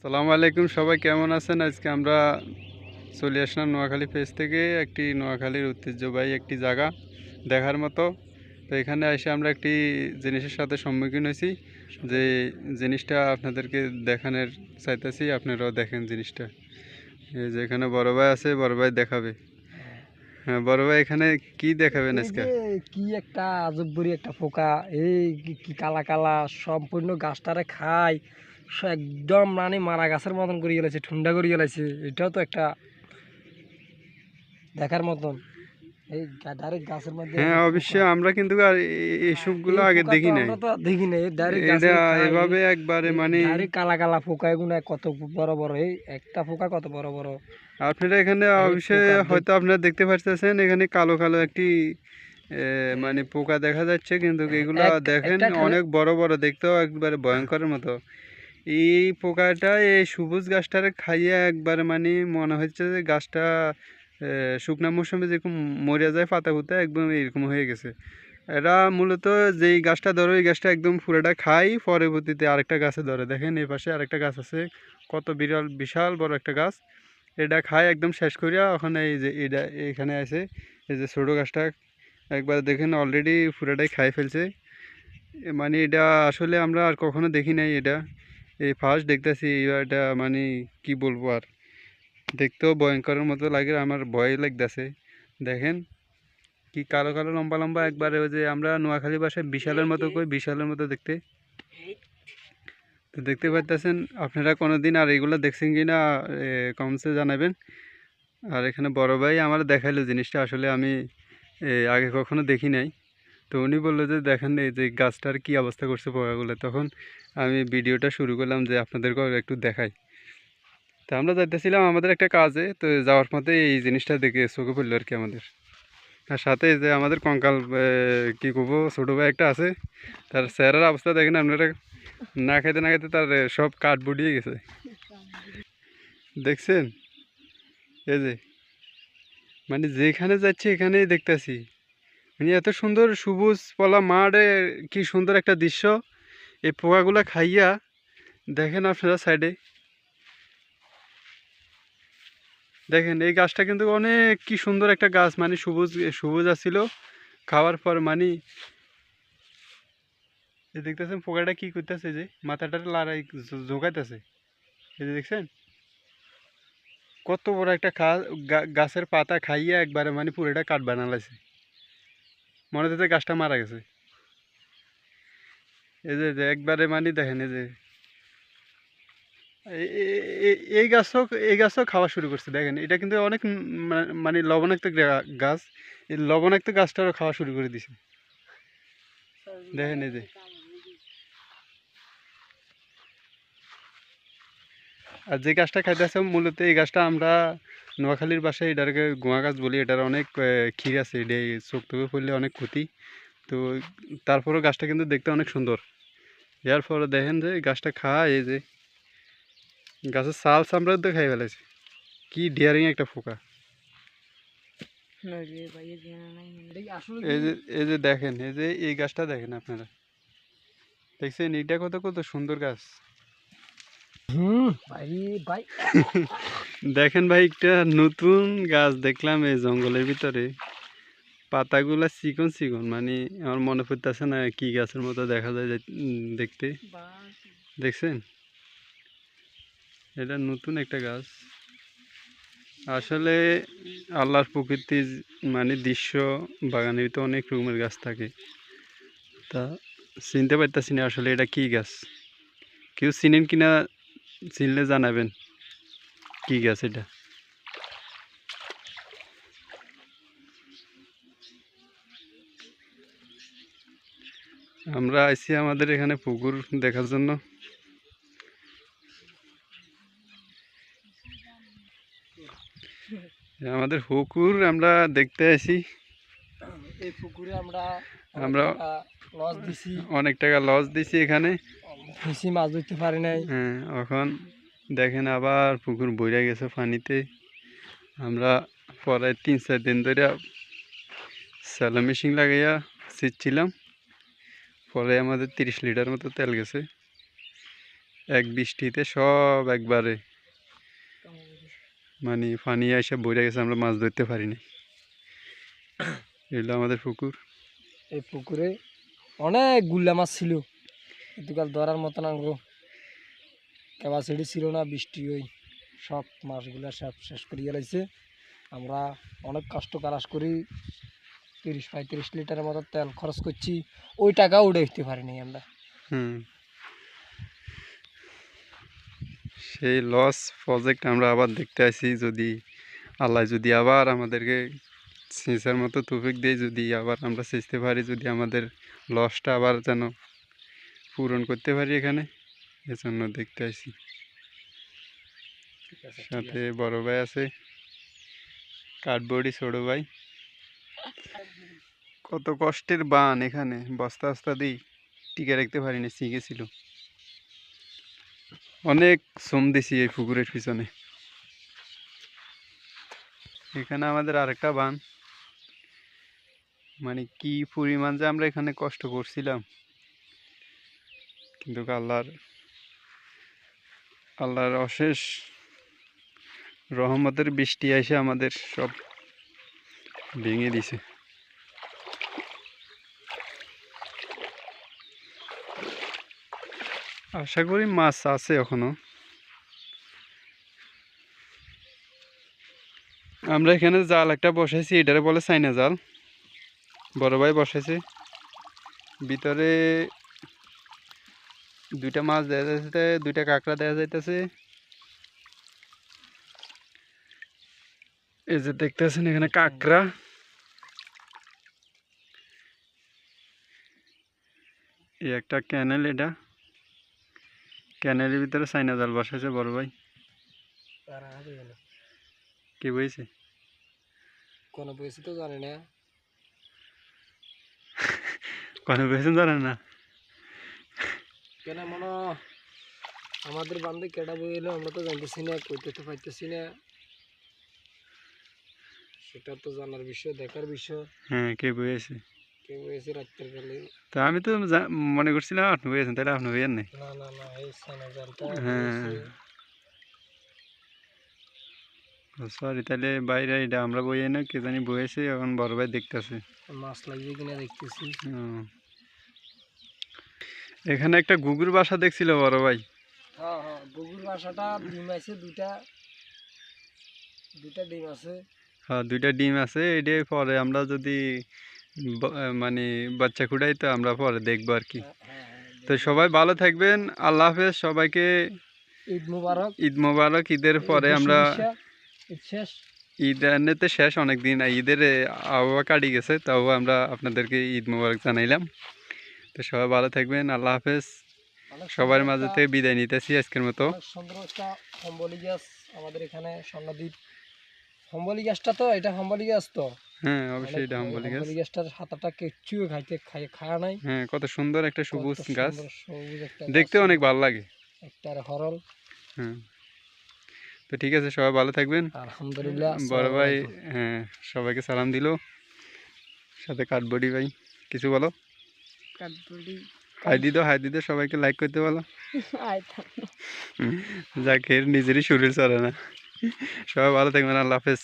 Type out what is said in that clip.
সালামু আলাইকুম, সবাই কেমন আছেন? আজকে আমরা চলে আসলাম নোয়াখালী পেজ থেকে। একটি নোয়াখালীর ঐতিহ্যবাহী একটি জায়গা দেখার মতো। তো এখানে এসে আমরা একটি জিনিসের সাথে সম্মুখীন হয়েছি, যে জিনিসটা আপনাদেরকে দেখানোর চাইতেছি। আপনারাও দেখেন জিনিসটা। এই যে এখানে বড় ভাই আছে, বড় ভাই দেখাবে। হ্যাঁ বড় ভাই, এখানে কি দেখাবেন এই আজকে? যে কি একটা আজববুরি একটা পোকা, এই কি কালা কালা সম্পূর্ণ গাছটারে খায়। একদম মানে মারা গাছের মতন করে গেলেছে, ঠুন্ডা করে গেলেছে। এটাও তো একটা দেখার মতন। এই ডাইরেক্ট গাছের মধ্যে হ্যাঁ এসে পোকা, অবশ্যই, আমরা কিন্তু আর এইসবগুলো এই আগে পোকা তো দেখি নাই। আমরা তো আর দেখি না। এই ডাইরেক্ট এটা গাছের খায়। এভাবে একবারে এই মানে ডাইরেক্ট কালা কালা পোকা, এগুলো কত বড় বড়, এই একটা পোকা কত বড় বড়। আপনারা এখানে এই অবশ্যই পোকা হয়তো আপনারা দেখতে পাচ্ছেন, এখানে কালো কালো একটি মানে পোকা দেখা যাচ্ছে, কিন্তু এগুলা দেখেন একটা খালি অনেক বড় বড়, দেখতেও একবারে ভয়ঙ্করের মতো। এই পোকাটা এই সবুজ গাছটারে খাইয়ে একবারে মানে মনে হচ্ছে যে গাছটা শুকনা মৌসুমে যেরকম মরে যায় পাতা পুতা, একদম এরকম হয়ে গেছে। এরা মূলত যেই গাছটা ধরে ওই গাছটা একদম পুরোটা খাই, পরবর্তীতে আরেকটা গাছে ধরে। দেখেন এই পাশে আরেকটা গাছ আছে, কত বিশাল বড় একটা গাছ। এটা খায় একদম শেষ করিয়া। ওখানে এই যে এটা এখানে আছে, এই যে ছোটো গাছটা একবার দেখেন অলরেডি পুরোটাই খাই ফেলছে। মানে এটা আসলে আমরা আর কখনো দেখি নাই, এটা এই ফার্স্ট দেখতেছি। এটা মানে কি বলবো আর, দেখতেও ভয়ঙ্করের মতো লাগে, আমার ভয় লাগতেছে। দেখেন কি কালো কালো লম্বা লম্বা, একবারে ওই যে আমরা নোয়াখালী ভাষায় বিশালের মতো কই, বিশালের মতো দেখতে। তো দেখতে পাইতেছেন আপনারা কোনোদিন আর এগুলো দেখছেন কি না, কমেন্টসে জানাবেন। আর এখানে বড় ভাই আমার দেখাইলো জিনিসটা, আসলে আমি আগে কখনো দেখি নাই। তো উনি বললো যে দেখেন এই যে গাছটার কি অবস্থা করছে পোকাগুলো। তখন আমি ভিডিওটা শুরু করলাম যে আপনাদেরকেও একটু দেখাই। তো আমরা যাইতেছিলাম আমাদের একটা কাজে, তো যাওয়ার পথে এই জিনিসটা দেখে চোখে পড়লো আর কি আমাদের। আর সাথে এই যে আমাদের কঙ্কাল কি করবো, ছোটো ভাই একটা আছে, তার চেহারার অবস্থা দেখেন আপনারা। না খাইতে না খাইতে তার সব কাঠ বুড়িয়ে গেছে, দেখছেন? এই যে মানে যেখানে যাচ্ছি এখানেই দেখতেছি, মানে এত সুন্দর সবুজ পলা মাঠে, কি সুন্দর একটা দৃশ্য। এই পোকাগুলা খাইয়া দেখেন আপনারা সাইডে, দেখেন এই গাছটা কিন্তু অনেক কি সুন্দর একটা গাছ, মানে সবুজ সবুজ আছিল। খাওয়ার পর মানে এই দেখতেছেন পোকাটা কি করতেছে, যে মাথাটা লড়াই জোগাইতেছে। এই যে দেখছেন কত বড় একটা গাছের পাতা খাইয়া একবারে মানে পুরোটা কাঠ বানালাইছে, মনে হচ্ছে গাছটা মারা গেছে। এই যে একবারে মানে দেখেন, এই যে এই গাছও খাওয়া শুরু করছে। দেখেন এটা কিন্তু অনেক মানে লবণাক্ত গাছ। এই লবণাক্ত গাছটারও খাওয়া শুরু করে দিছে। দেখেন এই যে, আর যে গাছটা খাইতেছে মূলত এই গাছটা আমরা নোয়াখালীর বাসায় এটাকে গোয়া গাছ বলি। এটার অনেক ক্ষীর আছে, এটা চোখ টোকে পড়লে অনেক ক্ষতি। তো তারপরেও গাছটা কিন্তু দেখতে অনেক সুন্দর। এর পরে দেখেন যে গাছটা খায়, এই যে গাছের ছাল চামড়া তো খাই ফেলেছে। কি ডিয়ারিং একটা পোকা। এই যে এই যে দেখেন, এই যে এই গাছটা দেখেন আপনারা, দেখছেন এটা কত কত সুন্দর গাছ। ভাই ভাই দেখেন ভাই, একটা নতুন গাছ দেখলাম এই জঙ্গলের ভিতরে, পাতাগুলা চিকন চিকন, মানে আমার মনে পড়তেছে না কি গাছের মতো দেখা যায় দেখতে। দেখছেন এটা নতুন একটা গাছ। আসলে আল্লাহর প্রকৃতির মানে দৃশ্য, বাগানের তো অনেক রকমের গাছ থাকে, তা চিনতে পারতেছি না আসলে এটা কি গাছ। কেউ চিনেন কিনা, চিনলে জানাবেন কি গাছ এটা। আমরা আইছি আমাদের এখানে পুকুর দেখার জন্য। আমাদের পুকুর আমরা দেখতে আইছি। এই পুকুরে আমরা আমরা লস দিছি, অনেক টাকা লস দিছি এখানে। বেশি মাছ ধরতে পারি নাই। হ্যাঁ, এখন দেখেন আবার পুকুর বইরা গেছে পানিতে। আমরা পরে 3-4 দিন ধরে স্যালো মেশিন লাগাইয়া ছিটছিলাম, পরে আমাদের 30 লিটার মতো তেল গেছে। এক বৃষ্টিতে সব একবারে মানে পানি এসে বইরে গেছে, আমরা মাছ ধরতে পারিনি। এগুলো আমাদের পুকুর। এই পুকুরে অনেক গুল্লা মাছ ছিল, এতকাল ধরার মতন আঙ্গো ক্যাপাসিটি ছিল না। বৃষ্টি ওই সব মাছগুলা সব শেষ করে গেলাইছে। আমরা অনেক কষ্ট কারাস করি 30-35 লিটারের মতো তেল খরচ করছি, ওই টাকা উঠে উঠতে পারিনি আমরা। হুম, সেই লস প্রজেক্ট আমরা আবার দেখতে আসি, যদি আল্লাহ যদি আবার আমাদেরকে সেচার মতো তৌফিক দেয়, যদি আবার আমরা সেচতে পারি, যদি আমাদের লসটা আবার যেন পূরণ করতে পারি এখানে, এজন্য দেখতে আসি। সাথে বড় ভাই আছে, কাঠবড়ি ছোট ভাই। কত কষ্টের বান, এখানে বস্তা বস্তা দিই টিকে রাখতে পারিনি, শিখেছিল। অনেক শ্রম দিছি এই পুকুরের পিছনে। এখানে আমাদের আরেকটা বান, মানে কি পরিমাণ যে আমরা এখানে কষ্ট করছিলাম, কিন্তু আল্লাহর অশেষ রহমতের বৃষ্টি এসে আমাদের সব ভেঙে দিছে। আশা করি মাছ আছে এখনো। আমরা এখানে জাল একটা বসাইছি, এটারে বলে চাইনা জাল, বড় ভাই বসাইছে। ভিতরে দুইটা মাছ দেখা যাচ্ছে, দুইটা কাঁকড়া দেখা যাইতেছে। এই যে দেখতেছেন এখানে কাঁকড়া। এই একটা ক্যানেল, এটা ক্যানেলের ভিতরে চাইনা জাল বসাইছে বড় ভাই। কি বইছে কোনো বয়সে তো জানি না, কোনো বেশন জানেন না। কেন মনে আমাদের বান্ধে কেটা বই এলো আমরা তো জানতেছি না, কইতে তো পাইতেছি না। সেটা তো জানার বিষয়, দেখার বিষয়। হ্যাঁ, কে বইছে? কে বইছে রাত্রের বেলায়? তা আমি তো মনে করছিলাম আপনি বইয়েছেন, তাহলে আপনি বইয়েন নাই। না না না, এই সাইনা জালটা হ্যাঁ, সরি, তাহলে বাইরে এটা আমরা বইয়ে না, কে জানি বইয়েছে, এখন বড় ভাই দেখতেছে। মাছ লাগিয়ে কিনা দেখতেছি। এখানে একটা গুগুর বাসা দেখছিল বড় ভাই। হ্যাঁ হ্যাঁ, গুগুর বাসাটা ডিম আছে, দুইটা ডিম আছে। হ্যাঁ, দুইটা ডিম আছে। এটা পরে আমরা যদি মানে বাচ্চা খুঁড়াই, তো আমরা পরে দেখবো আর কি। হ্যাঁ হ্যাঁ তো সবাই ভালো থাকবেন, আল্লাহ হাফেজ সবাইকে। ঈদ মুবারক। ঈদ মোবারক। ঈদের পরে আমরা ঈদ শেষ, ঈদ এমনিতে শেষ অনেক দিন, ঈদের আবহাওয়া কাটিয়ে গেছে, তাও আমরা আপনাদেরকে ঈদ মোবারক জানাইলাম। তো সবাই ভালো থাকবেন, আল্লাহ হাফেজ। সবার মাঝে থেকে বিদায় নিতেছি আজকের মতো। সুন্দর একটা হম্বলি গাছ আমাদের এখানে স্বর্ণদ্বীপ। হম্বলি গাছটা তো, এটা হম্বলি গাছ তো। হ্যাঁ, অবশ্যই এটা হম্বলি গাছ। হম্বলি গাছটার হাতাটা কেচুও খাওয়া নাই। হ্যাঁ, কত সুন্দর একটা সবুজ গাছ, সবুজ একটা দেখতে অনেক ভালো লাগে। একটা হরল। হ্যাঁ, তো ঠিক আছে, সবাই ভালো থাকবেন। আলহামদুলিল্লাহ। বড় ভাই হ্যাঁ সবাইকে সালাম দিল, সাথে কাঠবডি ভাই কিছু বলো। হাই দিদো সবাইকে লাইক করতে বলো। যাকে নিজেরই শরীর চলে না। সবাই ভালো থাকবেন, আল্লাহ হাফেজ।